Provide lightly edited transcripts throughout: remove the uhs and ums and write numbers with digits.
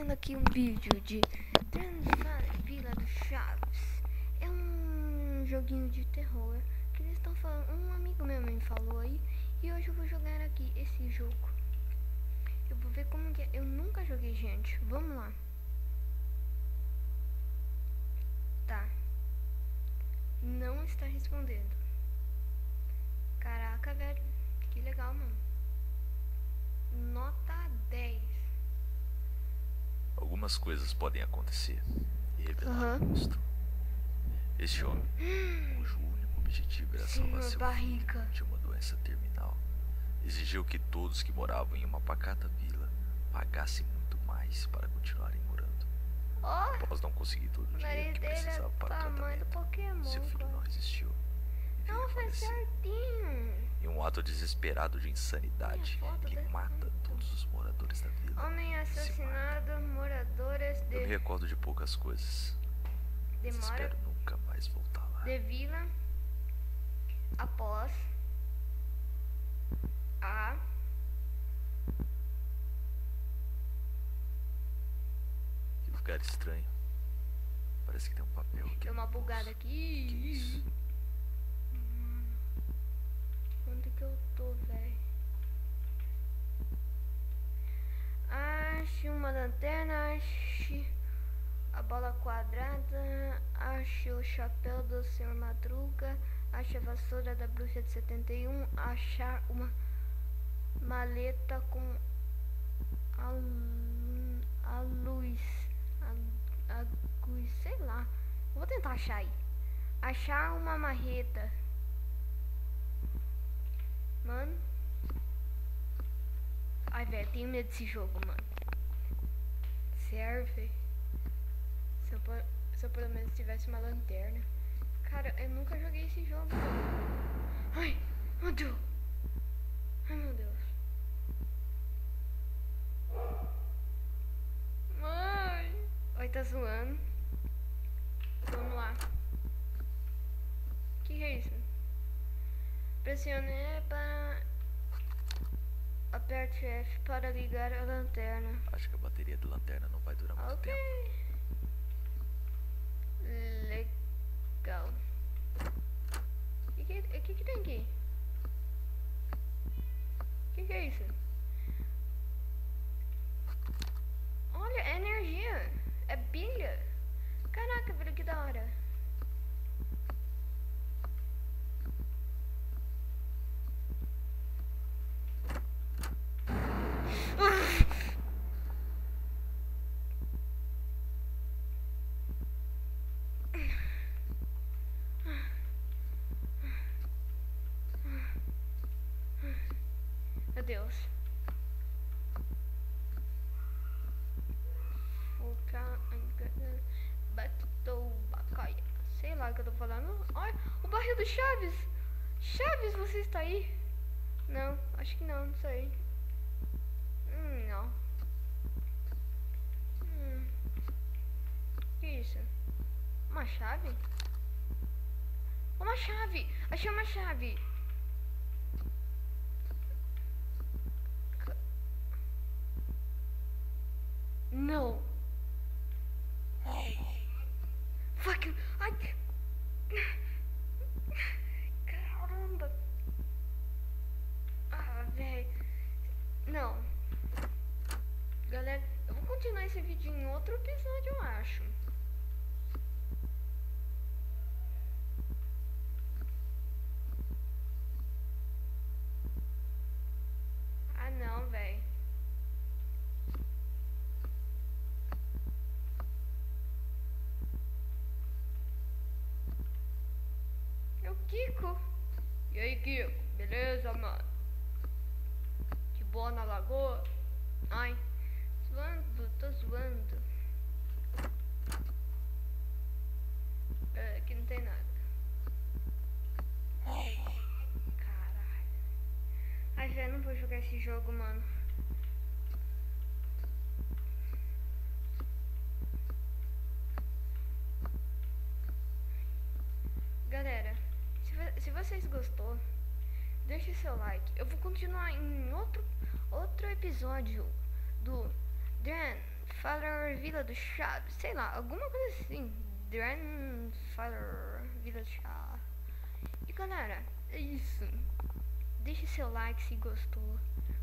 vendo aqui um vídeo de Vila do Chaves. É um joguinho de terror que eles estão falando. Um amigo meu me falou aí. E hoje eu vou jogar aqui esse jogo. Eu vou ver como que é. Eu nunca joguei, gente. Vamos lá. Tá. Não está respondendo. Caraca, velho. Que legal, mano. Nota 10. Algumas coisas podem acontecer e revelar o monstro. Este homem, cujo único objetivo era salvar seu filho de uma doença terminal, exigiu que todos que moravam em uma pacata vila pagassem muito mais para continuarem morando. Após não conseguir todo o dinheiro que precisava para o tratamento, seu filho não resistiu e veio a falecer. Em um ato desesperado de insanidade, ele mata todos os moradores da vila. Homem assassinado, moradores de... Eu me recordo de poucas coisas. Espero nunca mais voltar lá. De vila após a Que lugar estranho. Parece que tem um papel aqui. Tem uma bugada aqui. Que isso? Onde que eu tô, velho? Ache uma lanterna, ache a bola quadrada, ache o chapéu do Senhor Madruga, ache a vassoura da bruxa de 71, achar uma maleta com a luz, sei lá. Vou tentar achar aí. Achar uma marreta. Mano. Ai, velho, tenho medo desse jogo, mano. Serve. Se eu pelo menos tivesse uma lanterna. Cara, eu nunca joguei esse jogo. Ai, meu Deus. Ai, meu Deus. Mãe. Oi, tá zoando. Vamos lá. Que é isso? Pressione para... Aperte F para ligar a lanterna. Acho que a bateria da lanterna não vai durar muito tempo. Legal. O que tem aqui? O que é isso? Olha, é energia. É pilha. Caraca, velho, que da hora. Meu Deus. Bacaia. Sei lá o que eu tô falando. Olha, o barril do Chaves. Chaves, você está aí? Não, acho que não, não sei. Não. Que isso? Uma chave? Uma chave! Achei uma chave! Não! Fuck! Ai! Caramba! Ah, velho! Não! Galera, eu vou continuar esse vídeo em outro episódio, eu acho. Ah, não, velho. É o Kiko. E aí, Kiko? Beleza, mano? De boa na lagoa? Ai, zoando, tô zoando. Aqui não tem nada. Caralho. Ai, velho, não vou jogar esse jogo, mano. Galera, se vocês gostou, deixe seu like. Eu vou continuar em outro episódio do Dan Grandfather Vila do Chaves, sei lá, alguma coisa assim. Grandfather Vila do Chaves. E galera, é isso. Deixe seu like se gostou.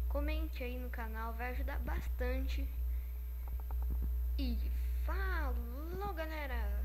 Comente aí no canal, vai ajudar bastante. E falou, galera!